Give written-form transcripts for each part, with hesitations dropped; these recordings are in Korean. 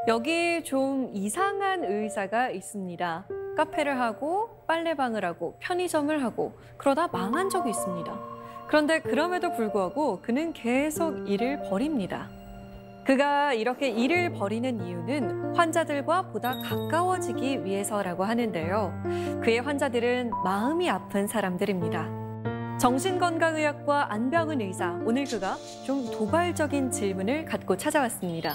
여기 좀 이상한 의사가 있습니다. 카페를 하고 빨래방을 하고 편의점을 하고 그러다 망한 적이 있습니다. 그런데 그럼에도 불구하고 그는 계속 일을 벌입니다. 그가 이렇게 일을 벌이는 이유는 환자들과 보다 가까워지기 위해서라고 하는데요. 그의 환자들은 마음이 아픈 사람들입니다. 정신건강의학과 안병은 의사, 오늘 그가 좀 도발적인 질문을 갖고 찾아왔습니다.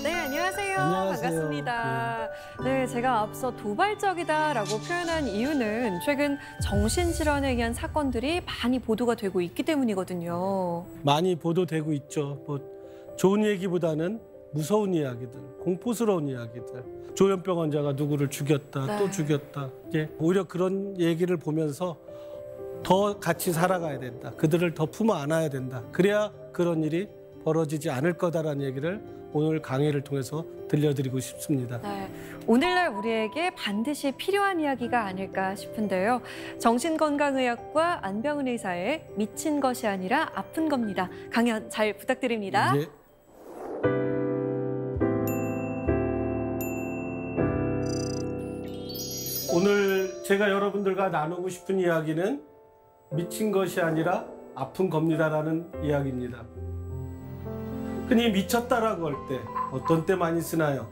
안녕하세요. 반갑습니다. 네, 제가 앞서 도발적이다라고 표현한 이유는 최근 정신질환에 의한 사건들이 많이 보도가 되고 있기 때문이거든요. 많이 보도되고 있죠. 좋은 얘기보다는 무서운 이야기들, 공포스러운 이야기들. 조현병 환자가 누구를 죽였다, 네. 또 죽였다. 오히려 그런 얘기를 보면서 더 같이 살아가야 된다. 그들을 더 품어 안아야 된다. 그래야 그런 일이 벌어지지 않을 거다라는 얘기를 오늘 강의를 통해서 들려드리고 싶습니다. 네, 오늘날 우리에게 반드시 필요한 이야기가 아닐까 싶은데요. 정신건강의학과 안병은 의사의 미친 것이 아니라 아픈 겁니다. 강연 잘 부탁드립니다. 예. 오늘 제가 여러분들과 나누고 싶은 이야기는 미친 것이 아니라 아픈 겁니다라는 이야기입니다. 흔히 미쳤다라고 할 때 어떤 때 많이 쓰나요?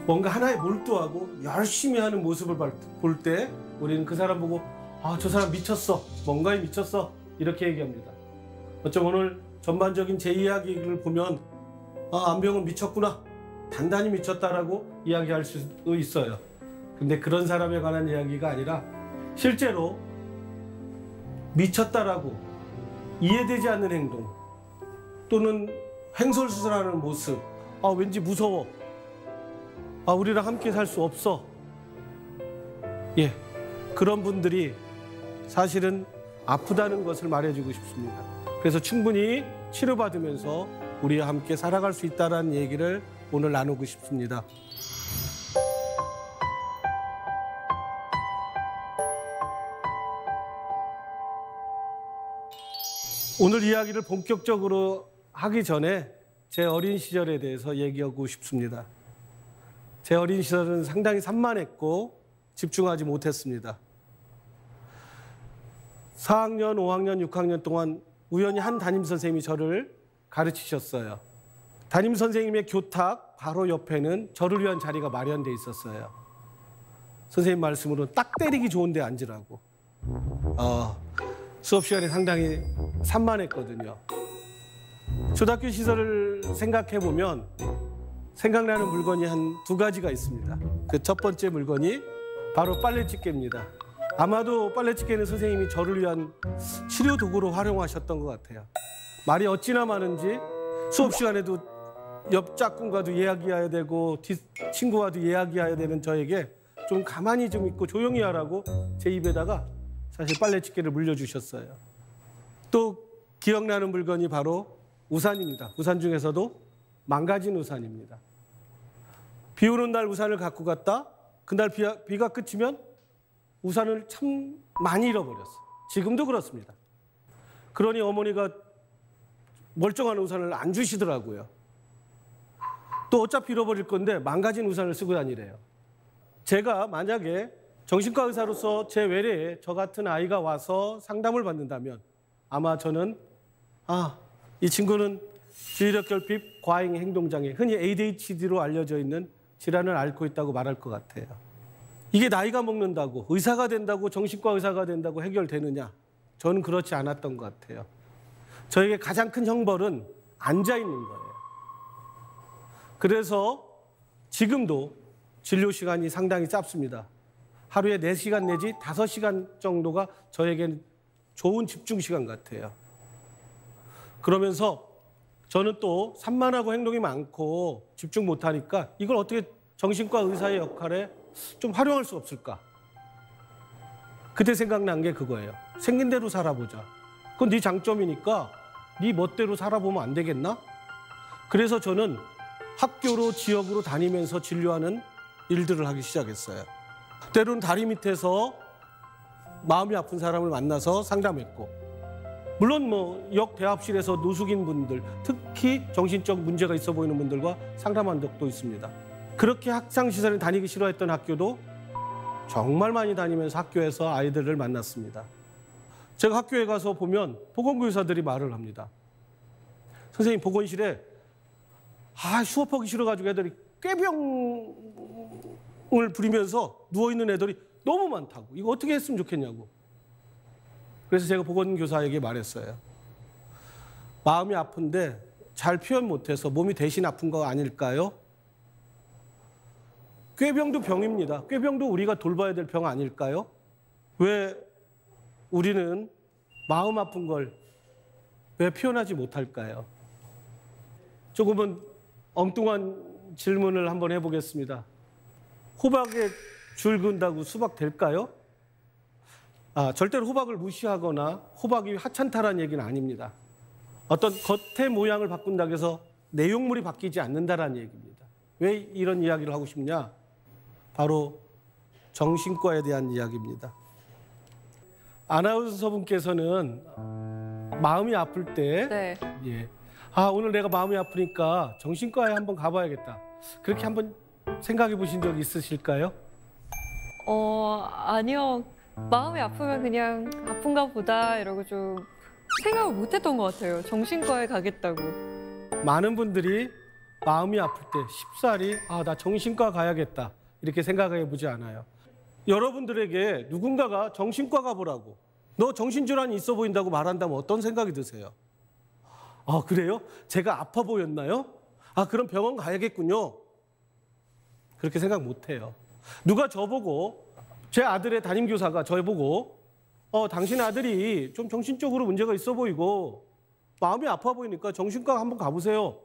뭔가 하나에 몰두하고 열심히 하는 모습을 볼 때 우리는 그 사람 보고 저 사람 미쳤어, 뭔가에 미쳤어 이렇게 얘기합니다. 어쩜 오늘 전반적인 제 이야기를 보면 안병은 미쳤구나, 단단히 미쳤다라고 이야기할 수도 있어요. 근데 그런 사람에 관한 이야기가 아니라 실제로 미쳤다라고 이해되지 않는 행동 또는 횡설수설하는 모습, 왠지 무서워, 우리랑 함께 살 수 없어. 그런 분들이 사실은 아프다는 것을 말해주고 싶습니다. 그래서 충분히 치료받으면서 우리와 함께 살아갈 수 있다는 얘기를 오늘 나누고 싶습니다. 오늘 이야기를 본격적으로 하기 전에 제 어린 시절에 대해서 얘기하고 싶습니다. 제 어린 시절은 상당히 산만했고 집중하지 못했습니다. 4학년, 5학년, 6학년 동안 우연히 한 담임선생님이 저를 가르치셨어요. 담임선생님의 교탁 바로 옆에는 저를 위한 자리가 마련돼 있었어요. 선생님 말씀으로는 딱 때리기 좋은 데 앉으라고. 수업 시간에 상당히 산만했거든요. 초등학교 시절을 생각해 보면 생각나는 물건이 한 2가지가 있습니다. 그 첫 번째 물건이 바로 빨래집게입니다. 아마도 빨래집게는 선생님이 저를 위한 치료 도구로 활용하셨던 것 같아요. 말이 어찌나 많은지 수업 시간에도 옆 짝꿍과도 이야기해야 되고 뒷 친구와도 이야기해야 되는 저에게 좀 가만히 좀 있고 조용히 하라고 제 입에다가 사실 빨래집게를 물려주셨어요. 또 기억나는 물건이 바로 우산입니다. 우산 중에서도 망가진 우산입니다. 비 오는 날 우산을 갖고 갔다 그날 비가 그치면 우산을 참 많이 잃어버렸어요. 지금도 그렇습니다. 그러니 어머니가 멀쩡한 우산을 안 주시더라고요. 또 어차피 잃어버릴 건데 망가진 우산을 쓰고 다니래요. 제가 만약에 정신과 의사로서 제 외래에 저 같은 아이가 와서 상담을 받는다면 아마 저는 이 친구는 주의력결핍 과잉 행동장애, 흔히 ADHD로 알려져 있는 질환을 앓고 있다고 말할 것 같아요. 이게 나이가 먹는다고 의사가 된다고 정신과 의사가 된다고 해결되느냐? 저는 그렇지 않았던 것 같아요. 저에게 가장 큰 형벌은 앉아 있는 거예요. 그래서 지금도 진료 시간이 상당히 짧습니다. 하루에 4시간 내지 5시간 정도가 저에게는 좋은 집중 시간 같아요. 그러면서 저는 또 산만하고 행동이 많고 집중 못하니까 이걸 어떻게 정신과 의사의 역할에 좀 활용할 수 없을까? 그때 생각난 게 그거예요. 생긴 대로 살아보자. 그건 네 장점이니까 네 멋대로 살아보면 안 되겠나? 그래서 저는 학교로 지역으로 다니면서 진료하는 일들을 하기 시작했어요. 때로는 다리 밑에서 마음이 아픈 사람을 만나서 상담했고, 물론 역 대합실에서 노숙인 분들, 특히 정신적 문제가 있어 보이는 분들과 상담한 적도 있습니다. 그렇게 학창시절에 다니기 싫어했던 학교도 정말 많이 다니면서 학교에서 아이들을 만났습니다. 제가 학교에 가서 보면 보건교사들이 말을 합니다. 선생님, 보건실에 수업하기 싫어가지고 애들이 꾀병을 부리면서 누워있는 애들이 너무 많다고. 이거 어떻게 했으면 좋겠냐고. 그래서 제가 보건교사에게 말했어요. 마음이 아픈데 잘 표현 못해서 몸이 대신 아픈 거 아닐까요? 꾀병도 병입니다. 꾀병도 우리가 돌봐야 될 병 아닐까요? 왜 우리는 마음 아픈 걸 왜 표현하지 못할까요? 조금은 엉뚱한 질문을 한번 해보겠습니다. 호박에 줄 그은다고 수박 될까요? 절대로 호박을 무시하거나 호박이 하찮다라는 얘기는 아닙니다. 어떤 겉의 모양을 바꾼다고 해서 내용물이 바뀌지 않는다라는 얘기입니다. 왜 이런 이야기를 하고 싶냐? 바로 정신과에 대한 이야기입니다. 아나운서분께서는 마음이 아플 때 네. 오늘 내가 마음이 아프니까 정신과에 한번 가봐야겠다. 그렇게 한번 생각해 보신 적 있으실까요? 아니요. 마음이 아프면 그냥 아픈가 보다 이러고 좀 생각을 못했던 것 같아요. 정신과에 가겠다고. 많은 분들이 마음이 아플 때 쉽사리 나 정신과 가야겠다 이렇게 생각해 보지 않아요. 여러분들에게 누군가가 정신과 가보라고, 너 정신질환이 있어 보인다고 말한다면 어떤 생각이 드세요? 그래요? 제가 아파 보였나요? 그럼 병원 가야겠군요. 그렇게 생각 못해요. 누가 저보고, 제 아들의 담임교사가 저보고 당신 아들이 좀 정신적으로 문제가 있어 보이고 마음이 아파 보이니까 정신과 한번 가보세요.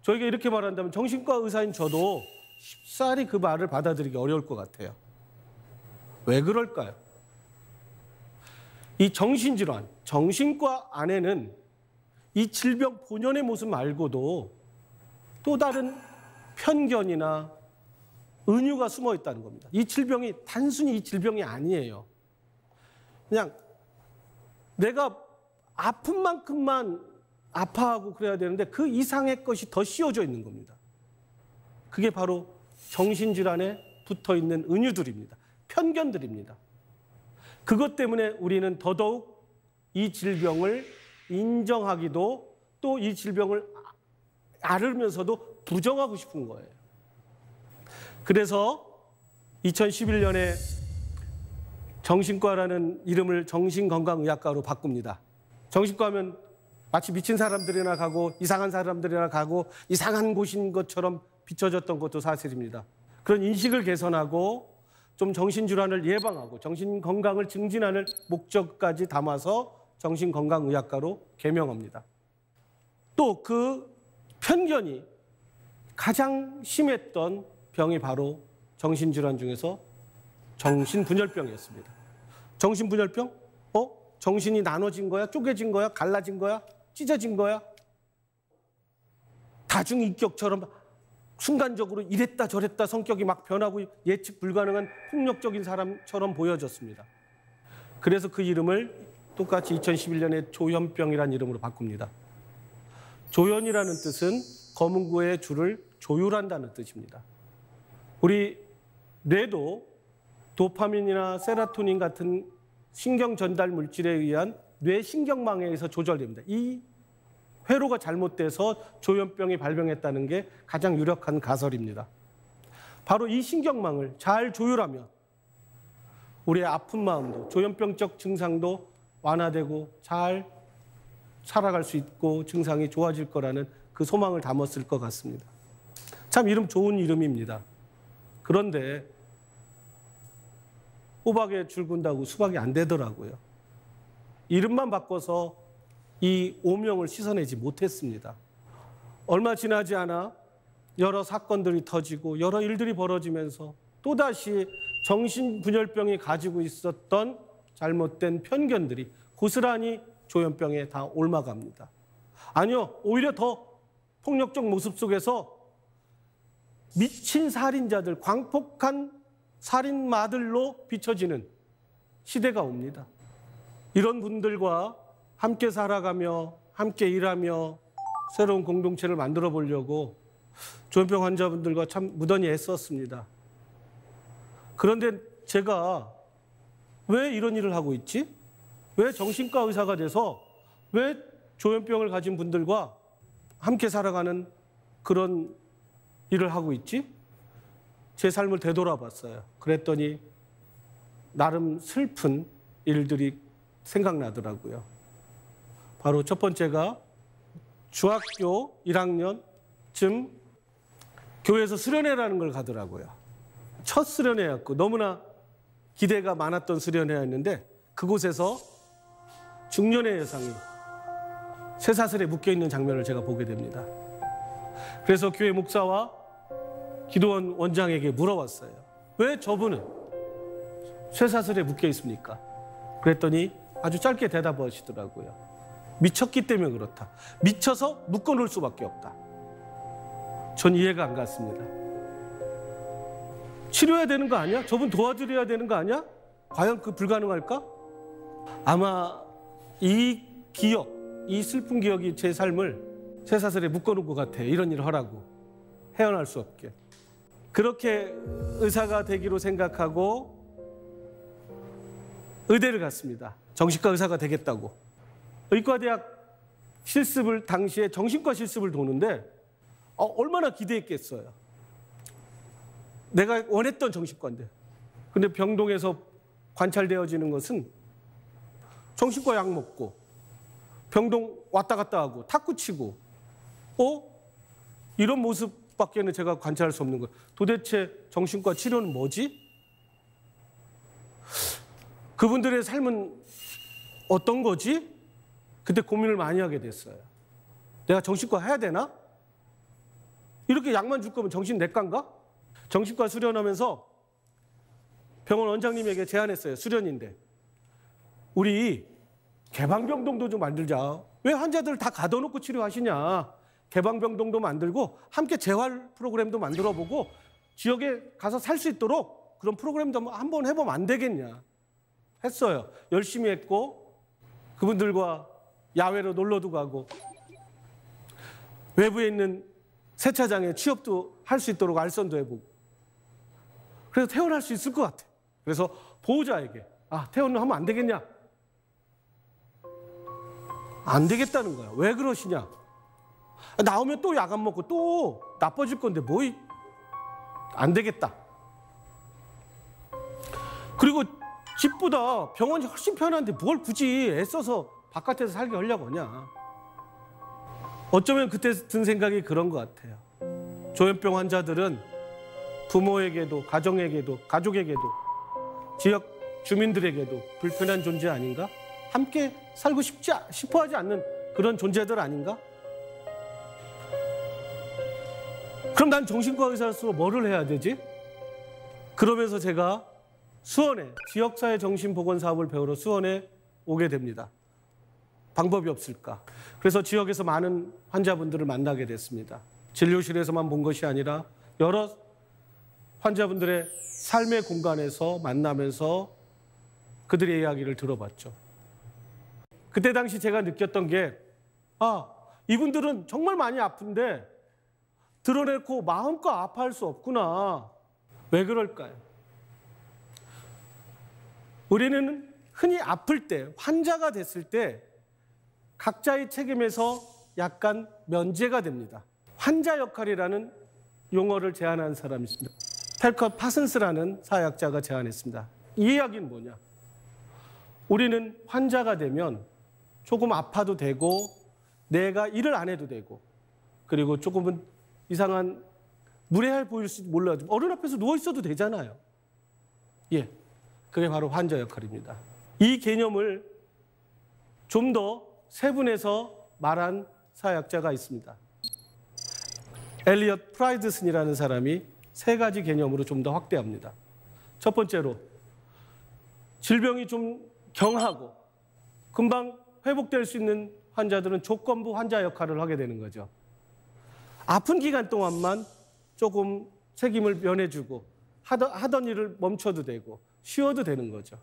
저희가 이렇게 말한다면 정신과 의사인 저도 쉽사리 그 말을 받아들이기 어려울 것 같아요. 왜 그럴까요? 이 정신질환, 정신과 안에는 이 질병 본연의 모습 말고도 또 다른 편견이나 은유가 숨어 있다는 겁니다. 이 질병이 단순히 이 질병이 아니에요. 그냥 내가 아픈 만큼만 아파하고 그래야 되는데 그 이상의 것이 더 씌워져 있는 겁니다. 그게 바로 정신질환에 붙어 있는 은유들입니다. 편견들입니다. 그것 때문에 우리는 더더욱 이 질병을 인정하기도 또 이 질병을 앓으면서도 부정하고 싶은 거예요. 그래서 2011년에 정신과라는 이름을 정신건강의학과로 바꿉니다. 정신과 하면 마치 미친 사람들이나 가고 이상한 사람들이나 가고 이상한 곳인 것처럼 비춰졌던 것도 사실입니다. 그런 인식을 개선하고 좀 정신질환을 예방하고 정신건강을 증진하는 목적까지 담아서 정신건강의학과로 개명합니다. 또 그 편견이 가장 심했던 병이 바로 정신질환 중에서 정신분열병이었습니다. 정신분열병? 정신이 나눠진 거야? 쪼개진 거야? 갈라진 거야? 찢어진 거야? 다중인격처럼 순간적으로 이랬다 저랬다 성격이 막 변하고 예측 불가능한 폭력적인 사람처럼 보여졌습니다. 그래서 그 이름을 똑같이 2011년에 조현병이라는 이름으로 바꿉니다. 조현이라는 뜻은 검은고의 줄을 조율한다는 뜻입니다. 우리 뇌도 도파민이나 세로토닌 같은 신경 전달 물질에 의한 뇌 신경망에 의해서 조절됩니다. 이 회로가 잘못돼서 조현병이 발병했다는 게 가장 유력한 가설입니다. 바로 이 신경망을 잘 조율하면 우리의 아픈 마음도 조현병적 증상도 완화되고 잘 살아갈 수 있고 증상이 좋아질 거라는 그 소망을 담았을 것 같습니다. 참 이름 좋은 이름입니다. 그런데 호박에 줄 긋는다고 수박이 안 되더라고요. 이름만 바꿔서 이 오명을 씻어내지 못했습니다. 얼마 지나지 않아 여러 사건들이 터지고 여러 일들이 벌어지면서 또다시 정신분열병이 가지고 있었던 잘못된 편견들이 고스란히 조현병에 다 옮아갑니다. 아니요, 오히려 더 폭력적 모습 속에서 미친 살인자들, 광폭한 살인마들로 비춰지는 시대가 옵니다. 이런 분들과 함께 살아가며 함께 일하며 새로운 공동체를 만들어 보려고 조현병 환자분들과 참 무던히 애썼습니다. 그런데 제가 왜 이런 일을 하고 있지? 왜 정신과 의사가 돼서 왜 조현병을 가진 분들과 함께 살아가는 그런 일을 하고 있지? 제 삶을 되돌아봤어요. 그랬더니 나름 슬픈 일들이 생각나더라고요. 바로 첫 번째가 중학교 1학년쯤 교회에서 수련회라는 걸 가더라고요. 첫 수련회였고 너무나 기대가 많았던 수련회였는데 그곳에서 중년의 여성이 쇠사슬에 묶여있는 장면을 제가 보게 됩니다. 그래서 교회 목사와 기도원 원장에게 물어봤어요. 왜 저분은 쇠사슬에 묶여 있습니까? 그랬더니 아주 짧게 대답하시더라고요. 미쳤기 때문에 그렇다. 미쳐서 묶어놓을 수밖에 없다. 전 이해가 안 갔습니다. 치료해야 되는 거 아니야? 저분 도와드려야 되는 거 아니야? 과연 그 불가능할까? 아마 이 기억, 이 슬픈 기억이 제 삶을 쇠사슬에 묶어놓은 것 같아. 이런 일을 하라고. 헤어날 수 없게. 그렇게 의사가 되기로 생각하고 의대를 갔습니다. 정신과 의사가 되겠다고. 의과대학 실습을 당시에 정신과 실습을 도는데 얼마나 기대했겠어요. 내가 원했던 정신과인데. 근데 병동에서 관찰되어지는 것은 정신과 약 먹고 병동 왔다 갔다 하고 탁구 치고 이런 모습밖에는 제가 관찰할 수 없는 거예요. 도대체 정신과 치료는 뭐지? 그분들의 삶은 어떤 거지? 그때 고민을 많이 하게 됐어요. 내가 정신과 해야 되나? 이렇게 약만 줄 거면 정신 내과인가? 정신과 수련하면서 병원 원장님에게 제안했어요. 수련인데. 우리 개방병동도 좀 만들자. 왜 환자들 다 가둬놓고 치료하시냐. 개방병동도 만들고 함께 재활 프로그램도 만들어보고 지역에 가서 살 수 있도록 그런 프로그램도 한번 해보면 안 되겠냐. 했어요. 열심히 했고 그분들과 야외로 놀러도 가고 외부에 있는 세차장에 취업도 할 수 있도록 알선도 해보고 그래서 퇴원할 수 있을 것 같아. 그래서 보호자에게 퇴원을 하면 안 되겠냐? 안 되겠다는 거야. 왜 그러시냐? 나오면 또 약 안 먹고 또 나빠질 건데 안 되겠다. 그리고 집보다 병원이 훨씬 편한데 뭘 굳이 애써서 바깥에서 살게 하려고 하냐. 어쩌면 그때 든 생각이 그런 것 같아요. 조현병 환자들은 부모에게도 가정에게도 가족에게도 지역 주민들에게도 불편한 존재 아닌가? 함께 살고 싶어 하지 않는 그런 존재들 아닌가? 그럼 난 정신과 의사로서 뭐를 해야 되지? 그러면서 제가 수원에 지역사회 정신보건 사업을 배우러 수원에 오게 됩니다. 방법이 없을까? 그래서 지역에서 많은 환자분들을 만나게 됐습니다. 진료실에서만 본 것이 아니라 여러 환자분들의 삶의 공간에서 만나면서 그들의 이야기를 들어봤죠. 그때 당시 제가 느꼈던 게 이분들은 정말 많이 아픈데 드러내고 마음껏 아파할 수 없구나. 왜 그럴까요? 우리는 흔히 아플 때, 환자가 됐을 때 각자의 책임에서 약간 면제가 됩니다. 환자 역할이라는 용어를 제안한 사람이 있습니다. 펠컷 파슨스라는 사회학자가 제안했습니다. 이 이야기는 뭐냐? 우리는 환자가 되면 조금 아파도 되고 내가 일을 안 해도 되고 그리고 조금은 이상한 무례할 보일지 몰라도 어른 앞에서 누워 있어도 되잖아요. 그게 바로 환자 역할입니다. 이 개념을 좀 더 세분해서 말한 사회학자가 있습니다. 엘리엇 프라이드슨이라는 사람이 3가지 개념으로 좀 더 확대합니다. 첫 번째로 질병이 좀 경하고 금방 회복될 수 있는 환자들은 조건부 환자 역할을 하게 되는 거죠. 아픈 기간 동안만 조금 책임을 면해주고 하던 일을 멈춰도 되고 쉬어도 되는 거죠.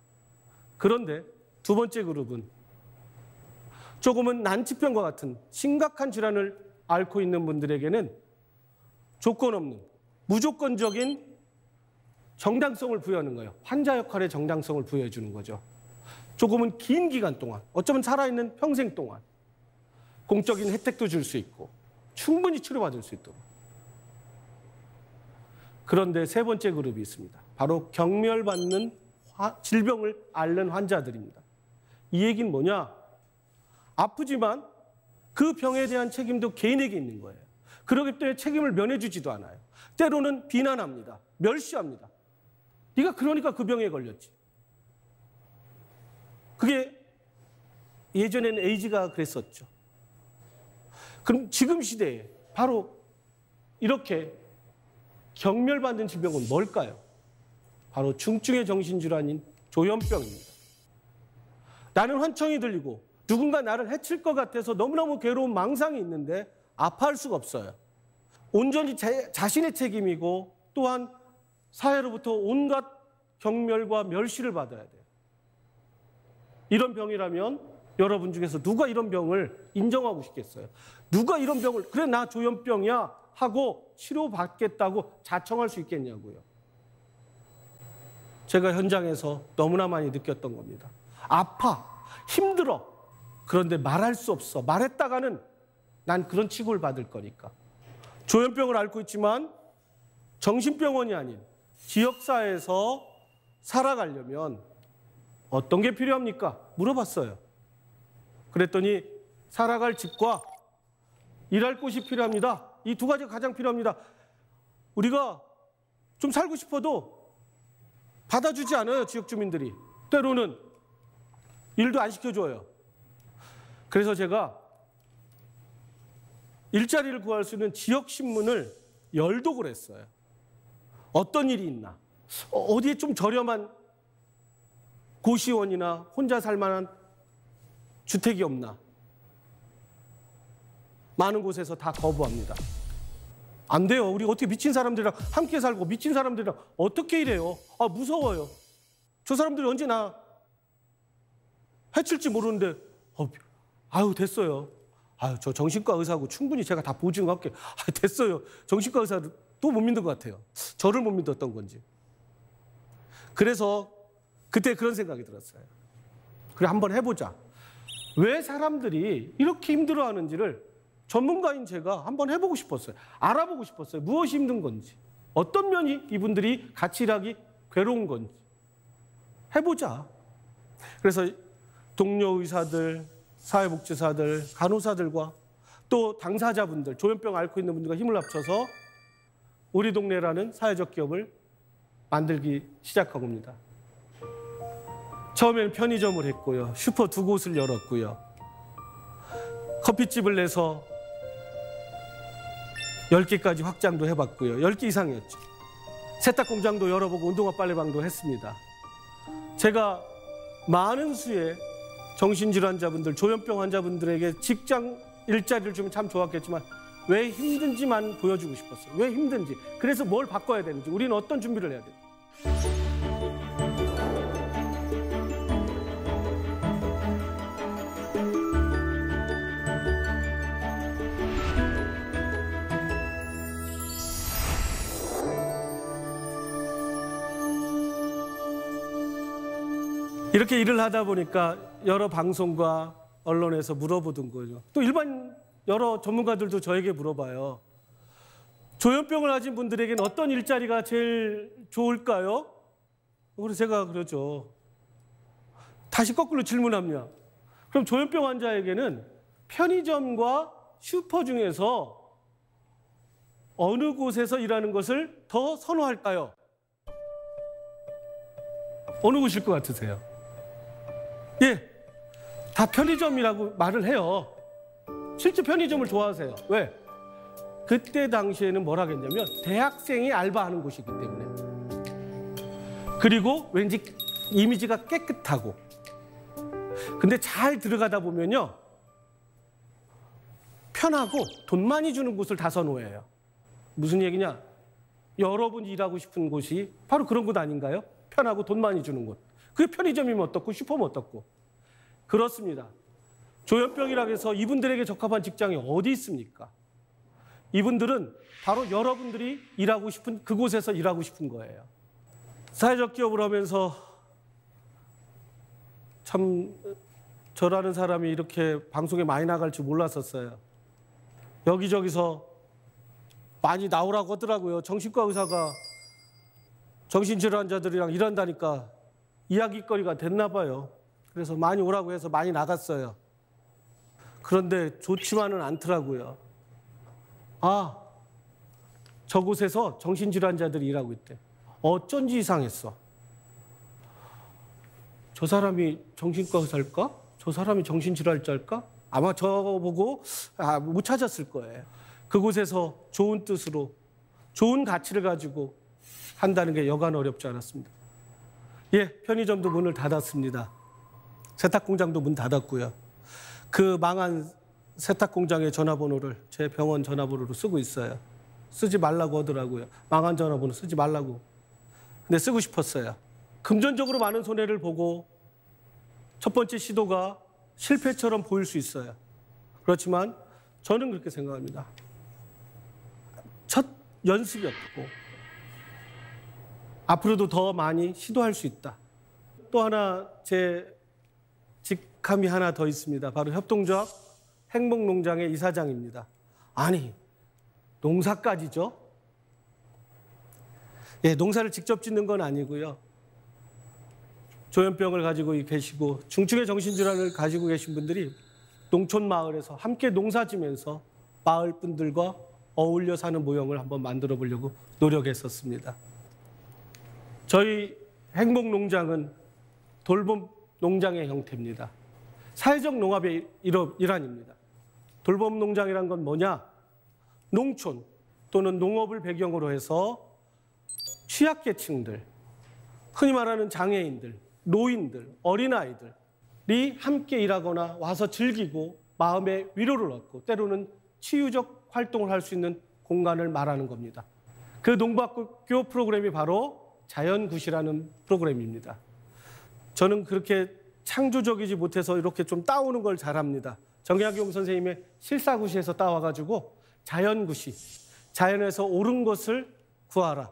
그런데 두 번째 그룹은 조금은 난치병과 같은 심각한 질환을 앓고 있는 분들에게는 조건 없는 무조건적인 정당성을 부여하는 거예요. 환자 역할의 정당성을 부여해 주는 거죠. 조금은 긴 기간 동안, 어쩌면 살아있는 평생 동안 공적인 혜택도 줄 수 있고 충분히 치료받을 수 있도록. 그런데 세 번째 그룹이 있습니다. 바로 경멸받는 질병을 앓는 환자들입니다. 이 얘기는 뭐냐? 아프지만 그 병에 대한 책임도 개인에게 있는 거예요. 그렇기 때문에 책임을 면해주지도 않아요. 때로는 비난합니다. 멸시합니다. 네가 그러니까 그 병에 걸렸지. 그게 예전에는 에이즈가 그랬었죠. 그럼 지금 시대에 바로 이렇게 경멸받는 질병은 뭘까요? 바로 중증의 정신질환인 조현병입니다. 나는 환청이 들리고 누군가 나를 해칠 것 같아서 너무너무 괴로운 망상이 있는데 아파할 수가 없어요. 온전히 자신의 책임이고 또한 사회로부터 온갖 경멸과 멸시를 받아야 돼요. 이런 병이라면 여러분 중에서 누가 이런 병을 인정하고 싶겠어요? 누가 이런 병을 그래 나 조현병이야 하고 치료받겠다고 자청할 수 있겠냐고요. 제가 현장에서 너무나 많이 느꼈던 겁니다. 아파, 힘들어. 그런데 말할 수 없어. 말했다가는 난 그런 취급을 받을 거니까. 조현병을 앓고 있지만 정신병원이 아닌 지역사회에서 살아가려면 어떤 게 필요합니까? 물어봤어요. 그랬더니 살아갈 집과 일할 곳이 필요합니다. 이 두 가지가 가장 필요합니다. 우리가 좀 살고 싶어도 받아주지 않아요, 지역 주민들이. 때로는 일도 안 시켜줘요. 그래서 제가 일자리를 구할 수 있는 지역 신문을 열독을 했어요. 어떤 일이 있나? 어디에 좀 저렴한 고시원이나 혼자 살 만한 주택이 없나? 많은 곳에서 다 거부합니다. 안 돼요. 우리 어떻게 미친 사람들이랑 함께 살고 미친 사람들이랑 어떻게 일해요? 아, 무서워요. 저 사람들이 언제 나 해칠지 모르는데 아유 됐어요. 아유 저 정신과 의사하고 충분히 제가 다 보증할게요. 아, 됐어요. 정신과 의사를 또 못 믿는 것 같아요. 저를 못 믿었던 건지. 그래서 그때 그런 생각이 들었어요. 그래 한번 해보자. 왜 사람들이 이렇게 힘들어하는지를 전문가인 제가 한번 해보고 싶었어요. 알아보고 싶었어요. 무엇이 힘든 건지. 어떤 면이 이분들이 같이 일하기 괴로운 건지. 해보자. 그래서 동료 의사들, 사회복지사들, 간호사들과 또 당사자분들, 조현병 앓고 있는 분들과 힘을 합쳐서 우리 동네라는 사회적 기업을 만들기 시작한 겁니다. 처음에는 편의점을 했고요. 슈퍼 2곳을 열었고요. 커피집을 내서 10개까지 확장도 해봤고요. 10개 이상이었죠. 세탁공장도 열어보고 운동화 빨래방도 했습니다. 제가 많은 수의 정신질환자분들, 조현병 환자분들에게 직장 일자리를 주면 참 좋았겠지만 왜 힘든지만 보여주고 싶었어요. 왜 힘든지. 그래서 뭘 바꿔야 되는지. 우리는 어떤 준비를 해야 되는지. 이렇게 일을 하다 보니까 여러 방송과 언론에서 물어보던 거죠. 또 일반 여러 전문가들도 저에게 물어봐요. 조현병을 가진 분들에게는 어떤 일자리가 제일 좋을까요? 그래서 제가 그러죠. 다시 거꾸로 질문합니다. 그럼 조현병 환자에게는 편의점과 슈퍼 중에서 어느 곳에서 일하는 것을 더 선호할까요? 어느 곳일 것 같으세요? 예, 다 편의점이라고 말을 해요. 실제 편의점을 좋아하세요. 왜? 그때 당시에는 뭐라 했냐면 대학생이 알바하는 곳이기 때문에. 그리고 왠지 이미지가 깨끗하고 근데 잘 들어가다 보면요, 편하고 돈 많이 주는 곳을 다 선호해요. 무슨 얘기냐? 여러분이 일하고 싶은 곳이 바로 그런 곳 아닌가요? 편하고 돈 많이 주는 곳. 그게 편의점이면 어떻고 슈퍼면 어떻고. 그렇습니다. 조현병이라고 해서 이분들에게 적합한 직장이 어디 있습니까? 이분들은 바로 여러분들이 일하고 싶은 그곳에서 일하고 싶은 거예요. 사회적 기업을 하면서 참 저라는 사람이 이렇게 방송에 많이 나갈 줄 몰랐었어요. 여기저기서 많이 나오라고 하더라고요. 정신과 의사가 정신질환자들이랑 일한다니까 이야기거리가 됐나 봐요. 그래서 많이 오라고 해서 많이 나갔어요. 그런데 좋지만은 않더라고요. 아, 저곳에서 정신질환자들이 일하고 있대. 어쩐지 이상했어. 저 사람이 정신과 의사일까? 저 사람이 정신질환자일까? 아마 저보고 못 찾았을 거예요. 그곳에서 좋은 뜻으로 좋은 가치를 가지고 한다는 게 여간 어렵지 않았습니다. 예, 편의점도 문을 닫았습니다. 세탁공장도 문 닫았고요. 그 망한 세탁공장의 전화번호를 제 병원 전화번호로 쓰고 있어요. 쓰지 말라고 하더라고요. 망한 전화번호 쓰지 말라고. 근데 쓰고 싶었어요. 금전적으로 많은 손해를 보고 첫 번째 시도가 실패처럼 보일 수 있어요. 그렇지만 저는 그렇게 생각합니다. 첫 연습이었고 앞으로도 더 많이 시도할 수 있다. 또 하나 제 직함이 하나 더 있습니다. 바로 협동조합 행복농장의 이사장입니다. 아니, 농사까지죠? 예, 농사를 직접 짓는 건 아니고요. 조현병을 가지고 계시고 중증의 정신질환을 가지고 계신 분들이 농촌 마을에서 함께 농사 지면서 마을 분들과 어울려 사는 모형을 한번 만들어 보려고 노력했었습니다. 저희 행복농장은 돌봄 농장의 형태입니다. 사회적 농업의 일환입니다. 돌봄 농장이란 건 뭐냐? 농촌 또는 농업을 배경으로 해서 취약계층들, 흔히 말하는 장애인들, 노인들, 어린아이들이 함께 일하거나 와서 즐기고 마음의 위로를 얻고 때로는 치유적 활동을 할 수 있는 공간을 말하는 겁니다. 그 농부학교 프로그램이 바로 자연굿이라는 프로그램입니다. 저는 그렇게 창조적이지 못해서 이렇게 좀 따오는 걸 잘합니다. 정약용 선생님의 실사굿에서 따와가지고 자연굿이, 자연에서 옳은 것을 구하라.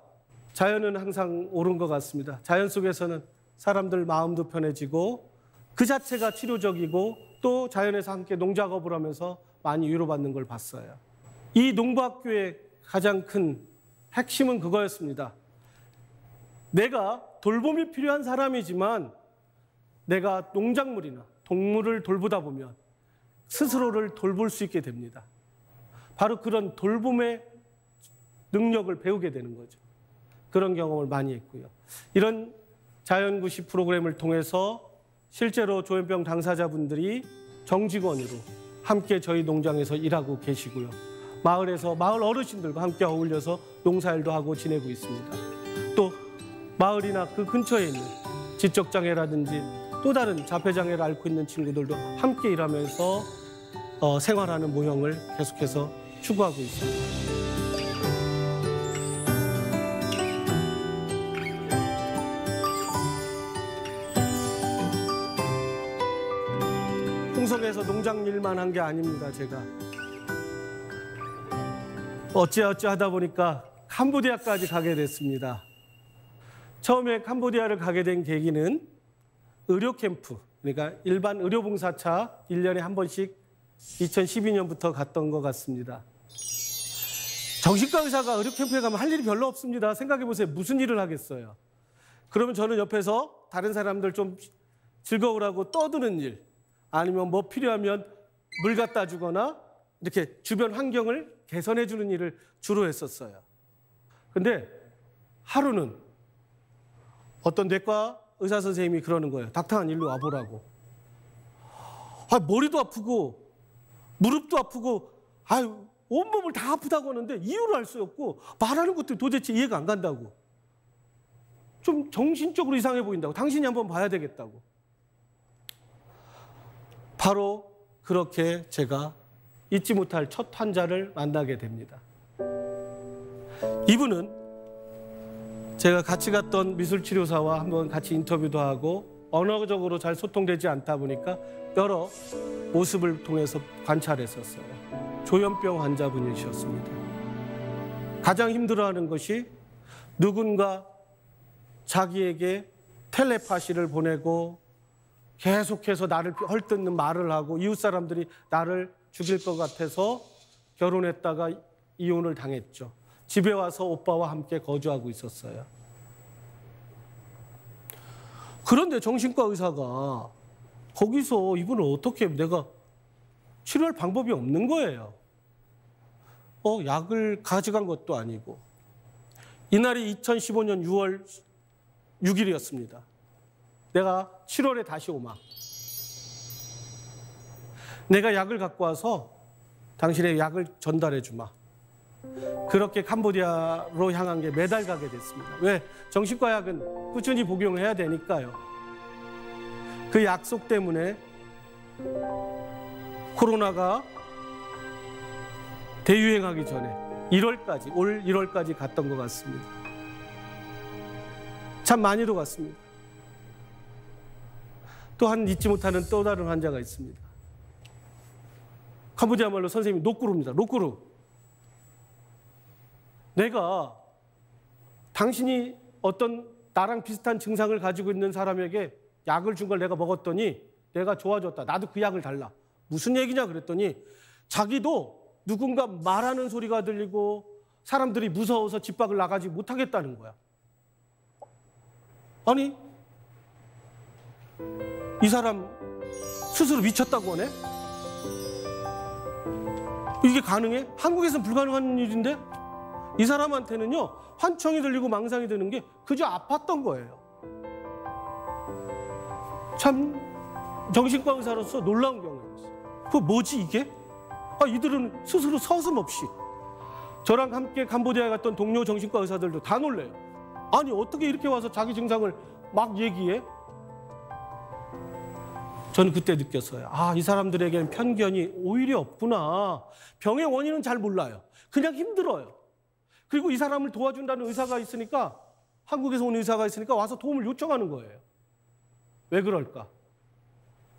자연은 항상 옳은 것 같습니다. 자연 속에서는 사람들 마음도 편해지고 그 자체가 치료적이고 또 자연에서 함께 농작업을 하면서 많이 위로받는 걸 봤어요. 이 농부학교의 가장 큰 핵심은 그거였습니다. 내가 돌봄이 필요한 사람이지만 내가 농작물이나 동물을 돌보다 보면 스스로를 돌볼 수 있게 됩니다. 바로 그런 돌봄의 능력을 배우게 되는 거죠. 그런 경험을 많이 했고요. 이런 자연구시 프로그램을 통해서 실제로 조현병 당사자분들이 정직원으로 함께 저희 농장에서 일하고 계시고요. 마을에서 마을 어르신들과 함께 어울려서 농사일도 하고 지내고 있습니다. 또 마을이나 그 근처에 있는 지적장애라든지 또 다른 자폐장애를 앓고 있는 친구들도 함께 일하면서 생활하는 모형을 계속해서 추구하고 있습니다. 홍성에서 농장 일만 한 게 아닙니다, 제가. 어찌어찌 하다 보니까 캄보디아까지 가게 됐습니다. 처음에 캄보디아를 가게 된 계기는 의료 캠프, 그러니까 일반 의료봉사차 1년에 한 번씩 2012년부터 갔던 것 같습니다. 정신과 의사가 의료 캠프에 가면 할 일이 별로 없습니다. 생각해 보세요. 무슨 일을 하겠어요? 그러면 저는 옆에서 다른 사람들 좀 즐거우라고 떠드는 일, 아니면 뭐 필요하면 물 갖다 주거나 이렇게 주변 환경을 개선해 주는 일을 주로 했었어요. 근데 하루는 어떤 내과 의사 선생님이 그러는 거예요. 닥터한 일로 와보라고. 머리도 아프고 무릎도 아프고 온몸을 다 아프다고 하는데 이유를 알 수 없고 말하는 것도 도대체 이해가 안 간다고. 좀 정신적으로 이상해 보인다고. 당신이 한번 봐야 되겠다고. 바로 그렇게 제가 잊지 못할 첫 환자를 만나게 됩니다. 이분은 제가 같이 갔던 미술치료사와 한번 같이 인터뷰도 하고 언어적으로 잘 소통되지 않다 보니까 여러 모습을 통해서 관찰했었어요. 조현병 환자분이셨습니다. 가장 힘들어하는 것이 누군가 자기에게 텔레파시를 보내고 계속해서 나를 헐뜯는 말을 하고 이웃 사람들이 나를 죽일 것 같아서 결혼했다가 이혼을 당했죠. 집에 와서 오빠와 함께 거주하고 있었어요. 그런데 정신과 의사가 거기서 이분을 어떻게 내가 치료할 방법이 없는 거예요. 약을 가져간 것도 아니고. 이날이 2015년 6월 6일이었습니다. 내가 7월에 다시 오마. 내가 약을 갖고 와서 당신의 약을 전달해 주마. 그렇게 캄보디아로 향한 게 매달 가게 됐습니다. 왜? 정신과 약은 꾸준히 복용해야 되니까요. 그 약속 때문에 코로나가 대유행하기 전에 1월까지, 올 1월까지 갔던 것 같습니다. 참 많이도 갔습니다. 또한 잊지 못하는 또 다른 환자가 있습니다. 캄보디아 말로 선생님이 노꾸루입니다. 노꾸루. 내가 당신이 어떤 나랑 비슷한 증상을 가지고 있는 사람에게 약을 준 걸 내가 먹었더니 내가 좋아졌다. 나도 그 약을 달라. 무슨 얘기냐 그랬더니 자기도 누군가 말하는 소리가 들리고 사람들이 무서워서 집 밖을 나가지 못하겠다는 거야. 아니, 이 사람 스스로 미쳤다고 하네? 이게 가능해? 한국에서는 불가능한 일인데? 이 사람한테는요, 환청이 들리고 망상이 드는 게 그저 아팠던 거예요. 참 정신과 의사로서 놀라운 경우였어요. 그거 뭐지 이게? 이들은 스스로 서슴없이. 저랑 함께 캄보디아에 갔던 동료 정신과 의사들도 다 놀래요. 아니 어떻게 이렇게 와서 자기 증상을 막 얘기해? 저는 그때 느꼈어요. 이 사람들에게는 편견이 오히려 없구나. 병의 원인은 잘 몰라요. 그냥 힘들어요. 그리고 이 사람을 도와준다는 의사가 있으니까, 한국에서 온 의사가 있으니까 와서 도움을 요청하는 거예요. 왜 그럴까?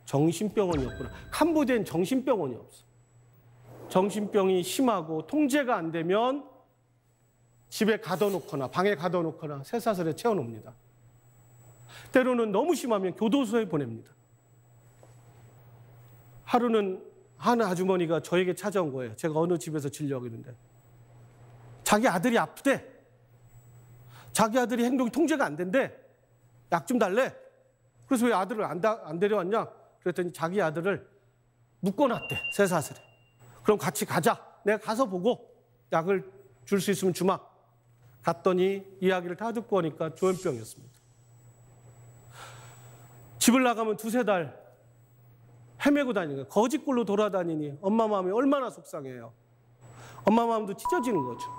정신병원이었구나. 캄보디아엔 정신병원이 없어. 정신병이 심하고 통제가 안 되면 집에 가둬놓거나 방에 가둬놓거나 쇠사슬에 채워놓습니다. 때로는 너무 심하면 교도소에 보냅니다. 하루는 한 아주머니가 저에게 찾아온 거예요. 제가 어느 집에서 진료하고 있는데. 자기 아들이 아프대. 자기 아들이 행동이 통제가 안 된대. 약 좀 달래. 그래서 왜 아들을 안 데려왔냐? 그랬더니 자기 아들을 묶어놨대. 쇠사슬에. 그럼 같이 가자. 내가 가서 보고 약을 줄 수 있으면 주마. 갔더니 이야기를 다 듣고 오니까 조현병이었습니다. 집을 나가면 2-3달 헤매고 다니는 거예요. 거지꼴로 돌아다니니 엄마 마음이 얼마나 속상해요. 엄마 마음도 찢어지는 거죠.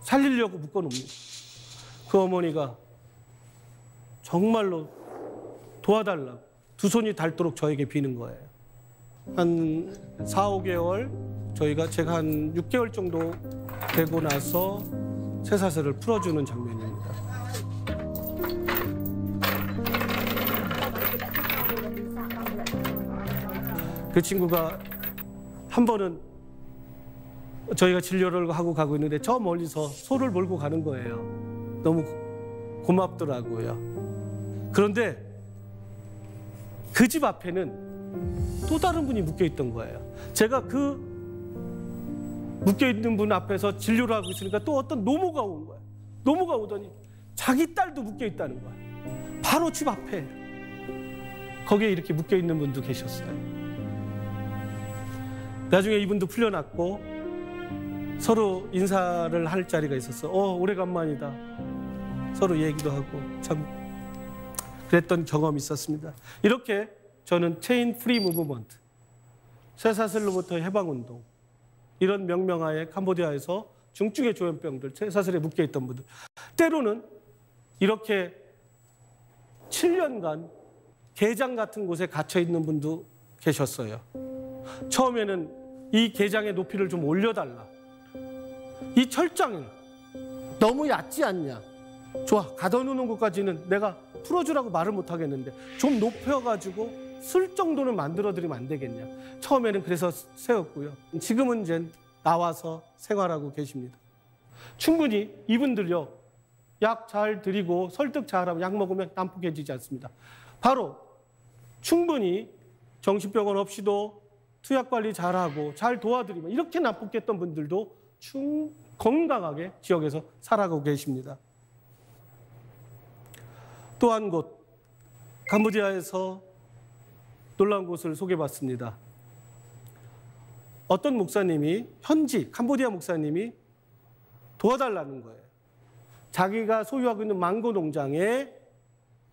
살리려고 묶어놓습니다. 그 어머니가 정말로 도와달라고 2손이 닳도록 저에게 비는 거예요. 한 4-5개월 제가 한 6개월 정도 되고 나서 쇠사슬을 풀어주는 장면입니다. 그 친구가 한 번은 저희가 진료를 하고 가고 있는데 저 멀리서 소를 몰고 가는 거예요. 너무 고맙더라고요. 그런데 그 집 앞에는 또 다른 분이 묶여있던 거예요. 제가 그 묶여있는 분 앞에서 진료를 하고 있으니까 또 어떤 노모가 온 거예요. 노모가 오더니 자기 딸도 묶여있다는 거예요. 바로 집 앞에. 거기에 이렇게 묶여있는 분도 계셨어요. 나중에 이분도 풀려났고 서로 인사를 할 자리가 있었어. 오래간만이다. 서로 얘기도 하고 참 그랬던 경험이 있었습니다. 이렇게 저는 체인 프리 무브먼트, 쇠사슬로부터 해방운동, 이런 명명하에 캄보디아에서 중증의 조현병들, 쇠사슬에 묶여있던 분들, 때로는 이렇게 7년간 게장 같은 곳에 갇혀있는 분도 계셨어요. 처음에는 이 게장의 높이를 좀 올려달라. 이 철장을 너무 얕지 않냐. 좋아, 가둬놓는 것까지는 내가 풀어주라고 말을 못 하겠는데 좀 높여가지고 쓸 정도는 만들어드리면 안 되겠냐. 처음에는 그래서 세웠고요. 지금은 이제 나와서 생활하고 계십니다. 충분히 이분들요, 약 잘 드리고 설득 잘하면 약 먹으면 난폭해지지 않습니다. 바로 충분히 정신병원 없이도 투약 관리 잘하고 잘 도와드리면 이렇게 난폭했던 분들도 건강하게 지역에서 살아가고 계십니다. 또 한 곳, 캄보디아에서 놀라운 곳을 소개받습니다. 어떤 목사님이, 현지 캄보디아 목사님이 도와달라는 거예요. 자기가 소유하고 있는 망고 농장에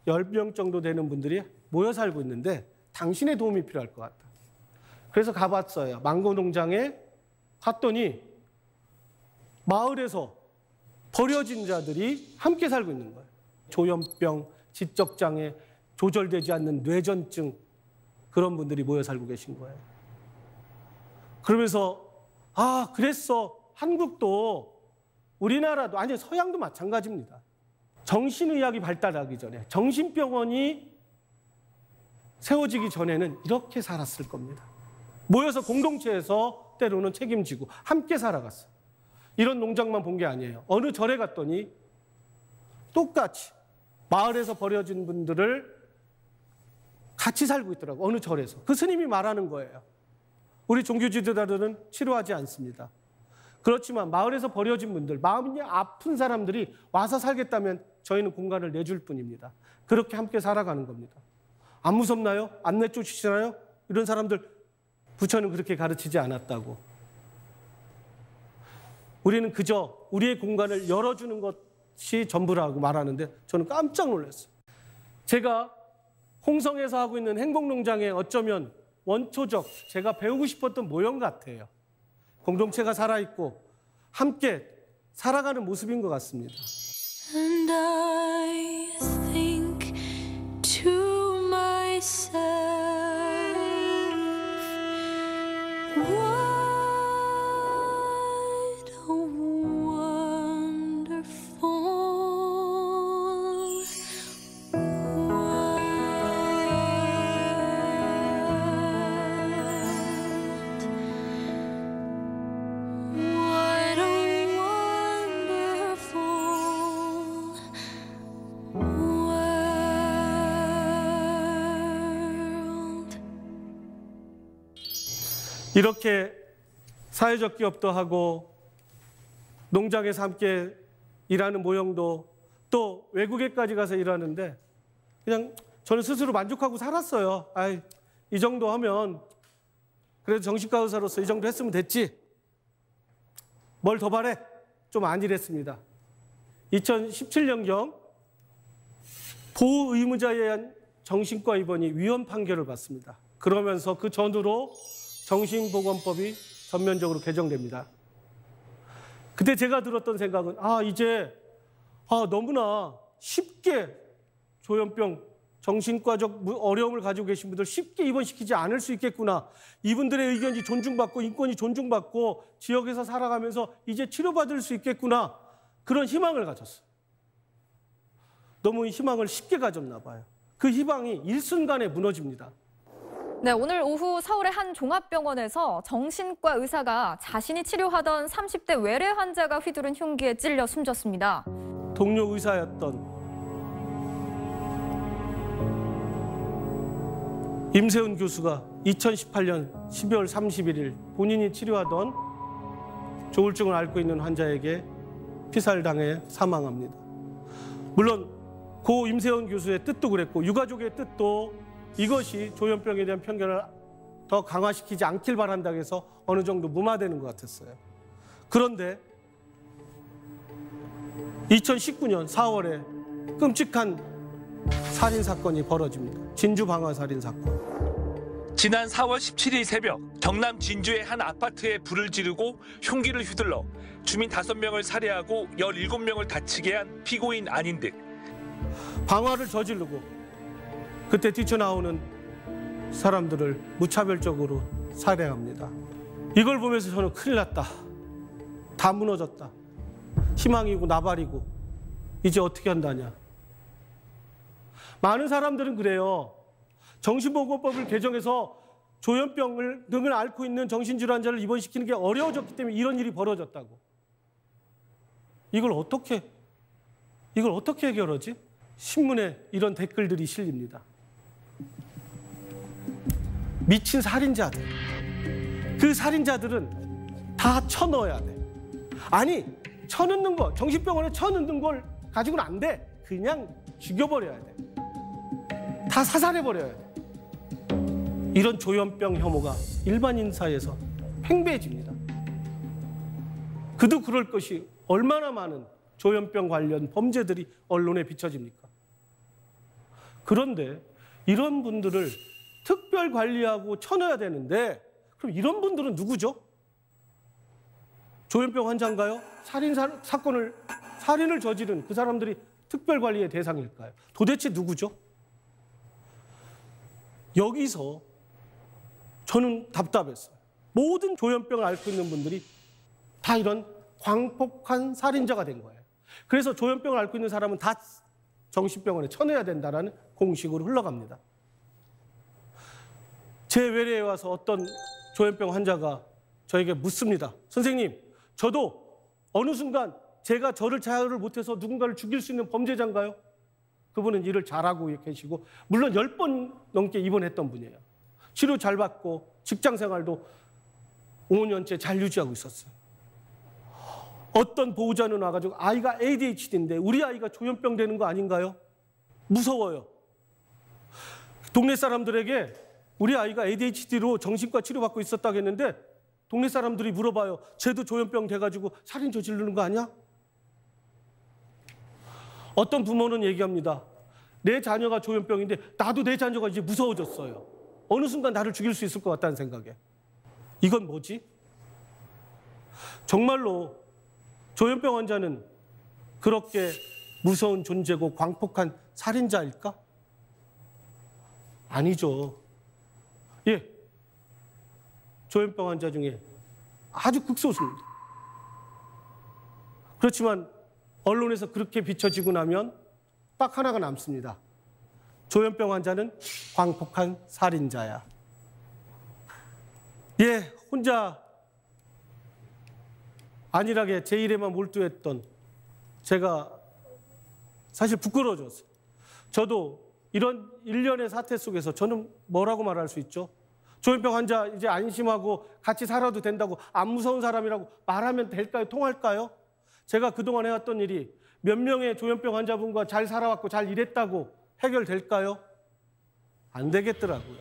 10명 정도 되는 분들이 모여 살고 있는데 당신의 도움이 필요할 것 같다. 그래서 가봤어요. 망고 농장에 갔더니 마을에서 버려진 자들이 함께 살고 있는 거예요. 조현병, 지적장애, 조절되지 않는 뇌전증, 그런 분들이 모여 살고 계신 거예요. 그러면서 아, 그랬어. 한국도 우리나라도, 아니 서양도 마찬가지입니다. 정신의학이 발달하기 전에, 정신병원이 세워지기 전에는 이렇게 살았을 겁니다. 모여서 공동체에서 때로는 책임지고 함께 살아갔어요. 이런 농장만 본 게 아니에요. 어느 절에 갔더니 똑같이 마을에서 버려진 분들을 같이 살고 있더라고요. 어느 절에서. 그 스님이 말하는 거예요. 우리 종교 지도자들은 치료하지 않습니다. 그렇지만 마을에서 버려진 분들, 마음이 아픈 사람들이 와서 살겠다면 저희는 공간을 내줄 뿐입니다. 그렇게 함께 살아가는 겁니다. 안 무섭나요? 안 내쫓으시나요? 이런 사람들 부처는 그렇게 가르치지 않았다고. 우리는 그저 우리의 공간을 열어주는 것이 전부라고 말하는데 저는 깜짝 놀랐어요. 제가 홍성에서 하고 있는 행복농장에 어쩌면 원초적, 제가 배우고 싶었던 모형 같아요. 공동체가 살아있고 함께 살아가는 모습인 것 같습니다. And I think to myself, what a wonderful world. What a wonderful world. 이렇게 사회적 기업도 하고 농장에서 함께 일하는 모형도 또 외국에까지 가서 일하는데 그냥 저는 스스로 만족하고 살았어요. 아이, 이 정도 하면 그래도 정신과 의사로서 이 정도 했으면 됐지. 뭘 더 바래? 좀 안일했습니다. 2017년경 보호 의무자에 의한 정신과 입원이 위헌 판결을 받습니다. 그러면서 그 전후로 정신보건법이 전면적으로 개정됩니다. 그때 제가 들었던 생각은 이제 너무나 쉽게 조현병, 정신과적 어려움을 가지고 계신 분들 쉽게 입원시키지 않을 수 있겠구나. 이분들의 의견이 존중받고 인권이 존중받고 지역에서 살아가면서 이제 치료받을 수 있겠구나. 그런 희망을 가졌어요. 너무 희망을 쉽게 가졌나 봐요. 그 희망이 일순간에 무너집니다. 네, 오늘 오후 서울의 한 종합병원에서 정신과 의사가 자신이 치료하던 30대 외래 환자가 휘두른 흉기에 찔려 숨졌습니다. 동료 의사였던 임세훈 교수가 2018년 12월 31일 본인이 치료하던 조울증을 앓고 있는 환자에게 피살당해 사망합니다. 물론 고 임세훈 교수의 뜻도 그랬고 유가족의 뜻도 이것이 조현병에 대한 편견을 더 강화시키지 않길 바란다고 해서 어느 정도 무마되는 것 같았어요. 그런데 2019년 4월에 끔찍한 살인사건이 벌어집니다. 진주 방화살인사건. 지난 4월 17일 새벽 경남 진주의 한 아파트에 불을 지르고 흉기를 휘둘러 주민 5명을 살해하고 17명을 다치게 한 피고인 안인득. 방화를 저지르고 그때 뛰쳐나오는 사람들을 무차별적으로 살해합니다. 이걸 보면서 저는 큰일 났다. 다 무너졌다. 희망이고 나발이고 이제 어떻게 한다냐. 많은 사람들은 그래요. 정신보건법을 개정해서 조현병 등을 앓고 있는 정신질환자를 입원시키는 게 어려워졌기 때문에 이런 일이 벌어졌다고. 이걸 어떻게 해결하지? 신문에 이런 댓글들이 실립니다. 미친 살인자들. 그 살인자들은 다 쳐넣어야 돼. 아니, 쳐넣는 거, 정신병원에 쳐넣는 걸 가지고는 안 돼. 그냥 죽여버려야 돼. 다 사살해버려야 돼. 이런 조현병 혐오가 일반인 사이에서 팽배해집니다. 그도 그럴 것이 얼마나 많은 조현병 관련 범죄들이 언론에 비춰집니까? 그런데 이런 분들을 특별 관리하고 쳐넣어야 되는데 그럼 이런 분들은 누구죠? 조현병 환자인가요? 살인을 저지른 그 사람들이 특별 관리의 대상일까요? 도대체 누구죠? 여기서 저는 답답했어요. 모든 조현병을 앓고 있는 분들이 다 이런 광폭한 살인자가 된 거예요. 그래서 조현병을 앓고 있는 사람은 다 정신병원에 쳐넣어야 된다는 공식으로 흘러갑니다. 제 외래에 와서 어떤 조현병 환자가 저에게 묻습니다. 선생님, 저도 어느 순간 제가 저를 자유를 못해서 누군가를 죽일 수 있는 범죄자인가요? 그분은 일을 잘하고 계시고 물론 10번 넘게 입원했던 분이에요. 치료 잘 받고 직장 생활도 5년째 잘 유지하고 있었어요. 어떤 보호자는 와가지고 아이가 ADHD인데 우리 아이가 조현병 되는 거 아닌가요? 무서워요. 동네 사람들에게 우리 아이가 ADHD로 정신과 치료받고 있었다고 했는데 동네 사람들이 물어봐요. 쟤도 조현병 돼가지고 살인 저지르는 거 아니야? 어떤 부모는 얘기합니다. 내 자녀가 조현병인데 나도 내 자녀가 이제 무서워졌어요. 어느 순간 나를 죽일 수 있을 것 같다는 생각에. 이건 뭐지? 정말로 조현병 환자는 그렇게 무서운 존재고 광폭한 살인자일까? 아니죠. 예, 조현병 환자 중에 아주 극소수입니다. 그렇지만 언론에서 그렇게 비춰지고 나면 딱 하나가 남습니다. 조현병 환자는 광폭한 살인자야. 예, 혼자 안일하게 제 일에만 몰두했던 제가 사실 부끄러워졌어요. 저도 이런 일련의 사태 속에서 저는 뭐라고 말할 수 있죠? 조현병 환자 이제 안심하고 같이 살아도 된다고 안 무서운 사람이라고 말하면 될까요? 통할까요? 제가 그동안 해왔던 일이 몇 명의 조현병 환자분과 잘 살아왔고 잘 일했다고 해결될까요? 안 되겠더라고요.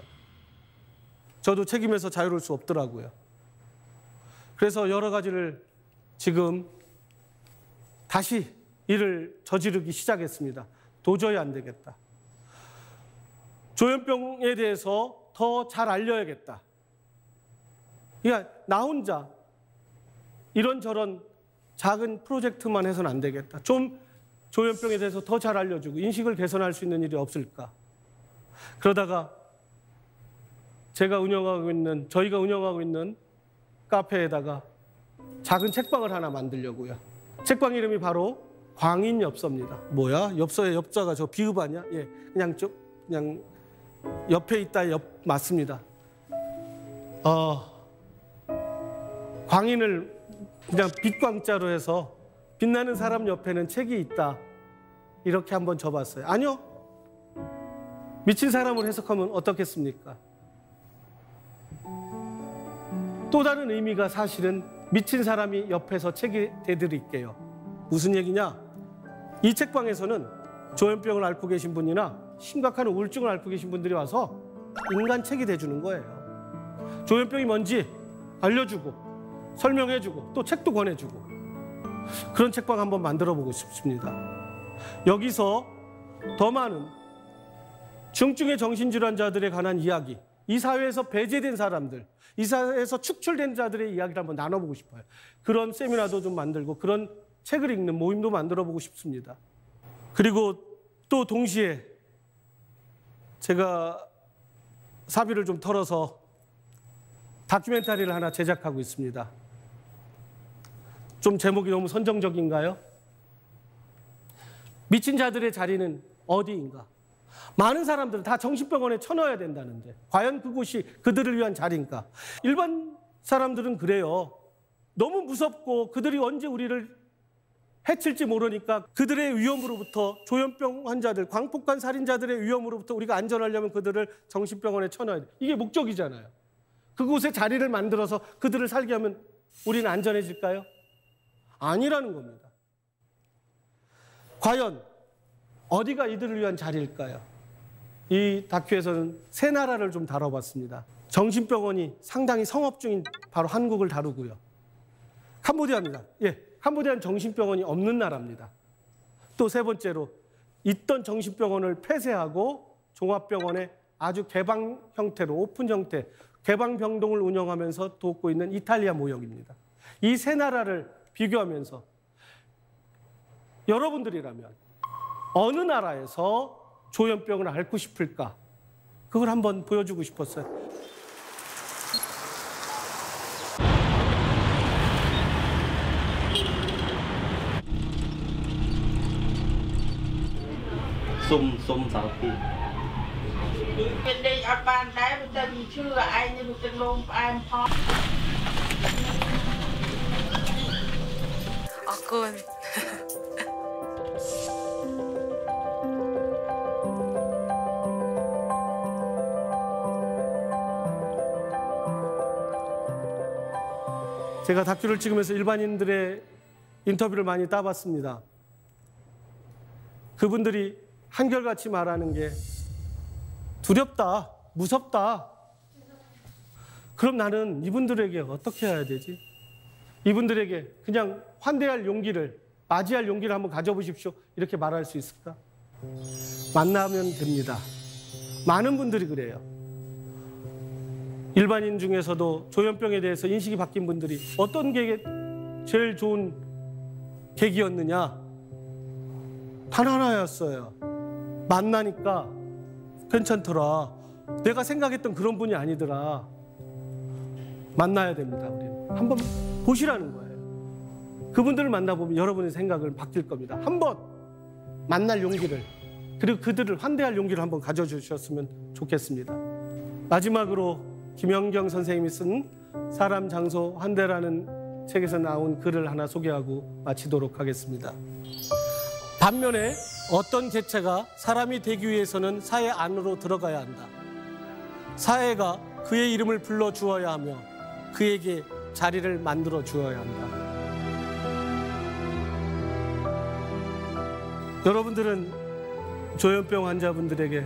저도 책임에서 자유로울 수 없더라고요. 그래서 여러 가지를 지금 다시 일을 저지르기 시작했습니다. 도저히 안 되겠다. 조현병에 대해서 더 잘 알려야겠다. 그러니까 나 혼자 이런저런 작은 프로젝트만 해서는 안 되겠다. 좀 조현병에 대해서 더 잘 알려주고 인식을 개선할 수 있는 일이 없을까. 그러다가 저희가 운영하고 있는 카페에다가 작은 책방을 하나 만들려고요. 책방 이름이 바로 광인엽서입니다. 뭐야? 엽서의 엽자가 저 비읍 아니야? 예, 그냥 옆에 있다 맞습니다. 광인을 그냥 빛광자로 해서 빛나는 사람 옆에는 책이 있다. 이렇게 한번 적어봤어요. 아니요. 미친 사람을 해석하면 어떻겠습니까? 또 다른 의미가 사실은 미친 사람이 옆에서 책이 대드릴게요. 무슨 얘기냐? 이 책방에서는 조현병을 앓고 계신 분이나 심각한 우울증을 앓고 계신 분들이 와서 인간 책이 돼주는 거예요. 조현병이 뭔지 알려주고 설명해주고 또 책도 권해주고 그런 책방 한번 만들어보고 싶습니다. 여기서 더 많은 중증의 정신질환자들에 관한 이야기, 이 사회에서 배제된 사람들, 이 사회에서 축출된 자들의 이야기를 한번 나눠보고 싶어요. 그런 세미나도 좀 만들고 그런 책을 읽는 모임도 만들어보고 싶습니다. 그리고 또 동시에 제가 사비를 좀 털어서 다큐멘터리를 하나 제작하고 있습니다. 좀 제목이 너무 선정적인가요? 미친 자들의 자리는 어디인가? 많은 사람들은 다 정신병원에 쳐넣어야 된다는데 과연 그곳이 그들을 위한 자리인가? 일반 사람들은 그래요. 너무 무섭고 그들이 언제 우리를 해칠지 모르니까 그들의 위험으로부터, 조현병 환자들, 광폭간 살인자들의 위험으로부터 우리가 안전하려면 그들을 정신병원에 쳐넣어야 돼. 이게 목적이잖아요. 그곳에 자리를 만들어서 그들을 살게 하면 우리는 안전해질까요? 아니라는 겁니다. 과연 어디가 이들을 위한 자리일까요? 이 다큐에서는 세 나라를 좀 다뤄봤습니다. 정신병원이 상당히 성업 중인 바로 한국을 다루고요. 캄보디아입니다. 예, 캄보디아는 정신병원이 없는 나라입니다. 또 세 번째로 있던 정신병원을 폐쇄하고 종합병원에 아주 개방 형태로, 오픈 형태, 개방병동을 운영하면서 돕고 있는 이탈리아 모형입니다. 이 세 나라를 비교하면서 여러분들이라면 어느 나라에서 조현병을 앓고 싶을까? 그걸 한번 보여주고 싶었어요. 쏨 사피. Đây ở ban đáy mình tên chưa ai nhưng mình tên luôn ai phó. 군. 제가 다큐를 찍으면서 일반인들의 인터뷰를 많이 따봤습니다. 그분들이 한결같이 말하는 게 두렵다, 무섭다. 그럼 나는 이분들에게 어떻게 해야 되지? 이분들에게 그냥 환대할 용기를, 맞이할 용기를 한번 가져보십시오. 이렇게 말할 수 있을까? 만나면 됩니다. 많은 분들이 그래요. 일반인 중에서도 조현병에 대해서 인식이 바뀐 분들이 어떤 게 제일 좋은 계기였느냐? 단 하나였어요. 만나니까 괜찮더라. 내가 생각했던 그런 분이 아니더라. 만나야 됩니다. 우리는 한번 보시라는 거예요. 그분들을 만나보면 여러분의 생각을 바뀔 겁니다. 한번 만날 용기를, 그리고 그들을 환대할 용기를 한번 가져주셨으면 좋겠습니다. 마지막으로 김영경 선생님이 쓴 사람, 장소, 환대라는 책에서 나온 글을 하나 소개하고 마치도록 하겠습니다. 반면에 어떤 개체가 사람이 되기 위해서는 사회 안으로 들어가야 한다. 사회가 그의 이름을 불러주어야 하며 그에게 자리를 만들어 주어야 한다. 여러분들은 조현병 환자분들에게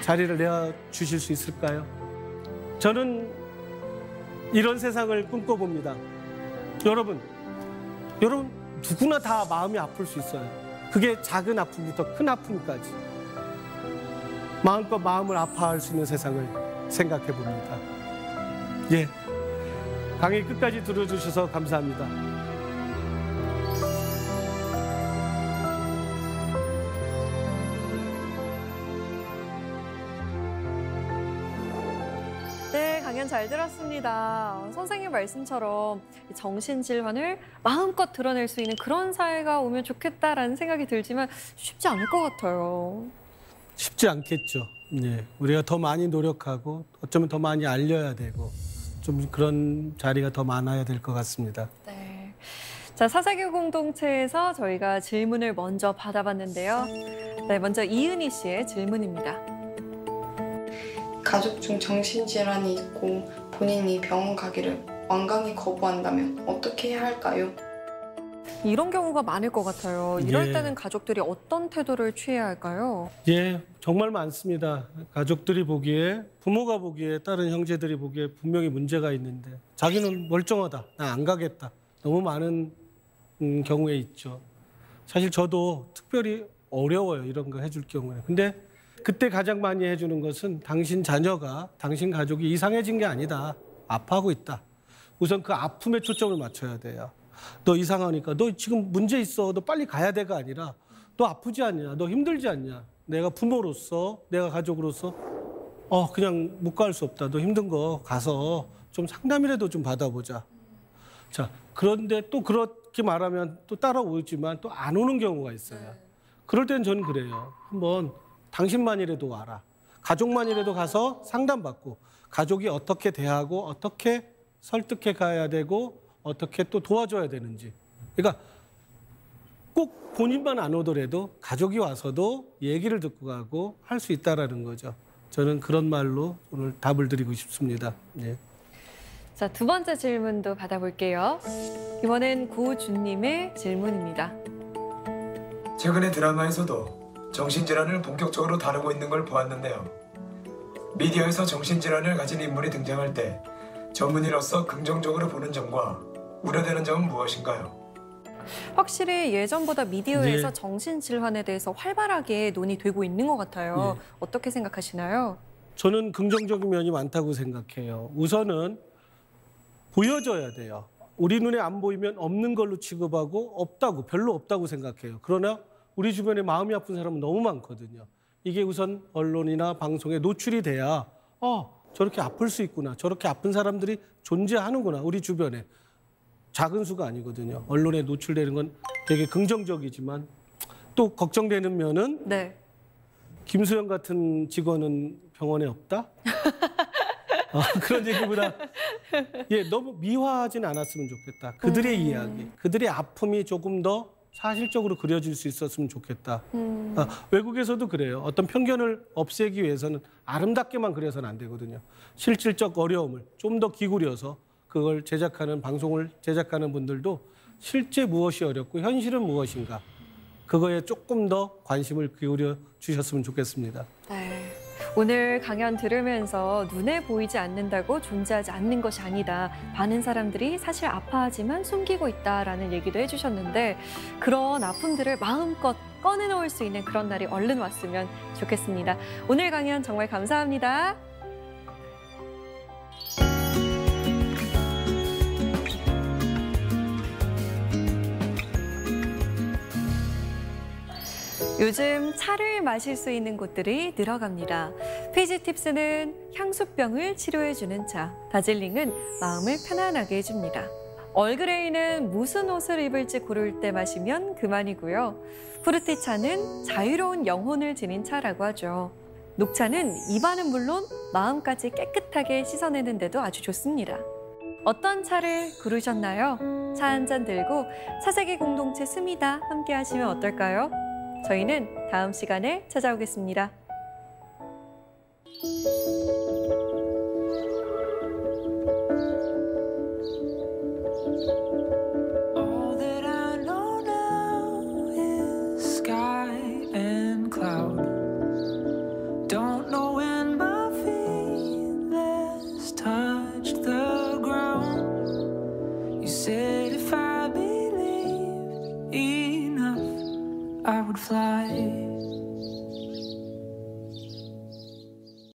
자리를 내어주실 수 있을까요? 저는 이런 세상을 꿈꿔봅니다. 여러분 누구나 다 마음이 아플 수 있어요. 그게 작은 아픔부터 큰 아픔까지 마음껏 마음을 아파할 수 있는 세상을 생각해 봅니다. 예, 강의 끝까지 들어주셔서 감사합니다. 네, 강연 잘 들었습니다. 선생님 말씀처럼 정신질환을 마음껏 드러낼 수 있는 그런 사회가 오면 좋겠다라는 생각이 들지만 쉽지 않을 것 같아요. 쉽지 않겠죠. 네, 우리가 더 많이 노력하고 어쩌면 더 많이 알려야 되고 좀 그런 자리가 더 많아야 될 것 같습니다. 네. 자, 사사기 공동체에서 저희가 질문을 먼저 받아봤는데요. 네, 먼저 이은희 씨의 질문입니다. 가족 중 정신질환이 있고 본인이 병원 가기를 완강히 거부한다면 어떻게 해야 할까요? 이런 경우가 많을 것 같아요. 이럴 예. 때는 가족들이 어떤 태도를 취해야 할까요? 예, 정말 많습니다. 가족들이 보기에, 부모가 보기에, 다른 형제들이 보기에 분명히 문제가 있는데 자기는 멀쩡하다, 나 안 가겠다. 너무 많은 경우에 있죠. 사실 저도 특별히 어려워요, 이런 거 해줄 경우에. 근데 그때 가장 많이 해주는 것은 당신 자녀가, 당신 가족이 이상해진 게 아니다. 아파하고 있다. 우선 그 아픔에 초점을 맞춰야 돼요. 너 이상하니까 너 지금 문제 있어. 너 빨리 가야 돼가 아니라 너 아프지 않냐? 너 힘들지 않냐? 내가 부모로서, 내가 가족으로서 그냥 못 갈 수 없다. 너 힘든 거 가서 좀 상담이라도 좀 받아보자. 자, 그런데 또 그렇게 말하면 또 따라오지만 또 안 오는 경우가 있어요. 그럴 땐 저는 그래요. 한번 당신만이라도 와라. 가족만이라도 가서 상담받고 가족이 어떻게 대하고 어떻게 설득해 가야 되고 어떻게 또 도와줘야 되는지. 그러니까 꼭 본인만 안 오더라도 가족이 와서도 얘기를 듣고 가고 할 수 있다라는 거죠. 저는 그런 말로 오늘 답을 드리고 싶습니다. 네. 자, 두 번째 질문도 받아볼게요. 이번엔 고준님의 질문입니다. 최근에 드라마에서도 정신질환을 본격적으로 다루고 있는 걸 보았는데요. 미디어에서 정신질환을 가진 인물이 등장할 때 전문의로서 긍정적으로 보는 점과 우려되는 점은 무엇인가요? 확실히 예전보다 미디어에서 네. 정신질환에 대해서 활발하게 논의되고 있는 것 같아요. 네. 어떻게 생각하시나요? 저는 긍정적인 면이 많다고 생각해요. 우선은 보여줘야 돼요. 우리 눈에 안 보이면 없는 걸로 취급하고 별로 없다고 생각해요. 그러나 우리 주변에 마음이 아픈 사람은 너무 많거든요. 이게 우선 언론이나 방송에 노출이 돼야 저렇게 아플 수 있구나. 저렇게 아픈 사람들이 존재하는구나. 우리 주변에. 작은 수가 아니거든요. 언론에 노출되는 건 되게 긍정적이지만 또 걱정되는 면은 네. 김수영 같은 직원은 병원에 없다? 그런 얘기보다 너무 미화하진 않았으면 좋겠다. 그들의 이야기, 그들의 아픔이 조금 더 사실적으로 그려질 수 있었으면 좋겠다. 외국에서도 그래요. 어떤 편견을 없애기 위해서는 아름답게만 그려서는 안 되거든요. 실질적 어려움을 좀 더 기울여서 그걸 방송을 제작하는 분들도 실제 무엇이 어렵고 현실은 무엇인가. 그거에 조금 더 관심을 기울여 주셨으면 좋겠습니다. 네. 오늘 강연 들으면서 눈에 보이지 않는다고 존재하지 않는 것이 아니다. 많은 사람들이 사실 아파하지만 숨기고 있다라는 얘기도 해주셨는데 그런 아픔들을 마음껏 꺼내놓을 수 있는 그런 날이 얼른 왔으면 좋겠습니다. 오늘 강연 정말 감사합니다. 요즘 차를 마실 수 있는 곳들이 늘어갑니다. 피지팁스는 향수병을 치료해주는 차, 다즐링은 마음을 편안하게 해줍니다. 얼그레이는 무슨 옷을 입을지 고를 때 마시면 그만이고요. 푸르티차는 자유로운 영혼을 지닌 차라고 하죠. 녹차는 입안은 물론 마음까지 깨끗하게 씻어내는 데도 아주 좋습니다. 어떤 차를 고르셨나요? 차 한 잔 들고 차세기 공동체 스미다 함께 하시면 어떨까요? 저희는 다음 시간에 찾아오겠습니다. All that I know now is sky and cloud. Don't know when my feet last touched the ground. You said if I believed enough, I would fly.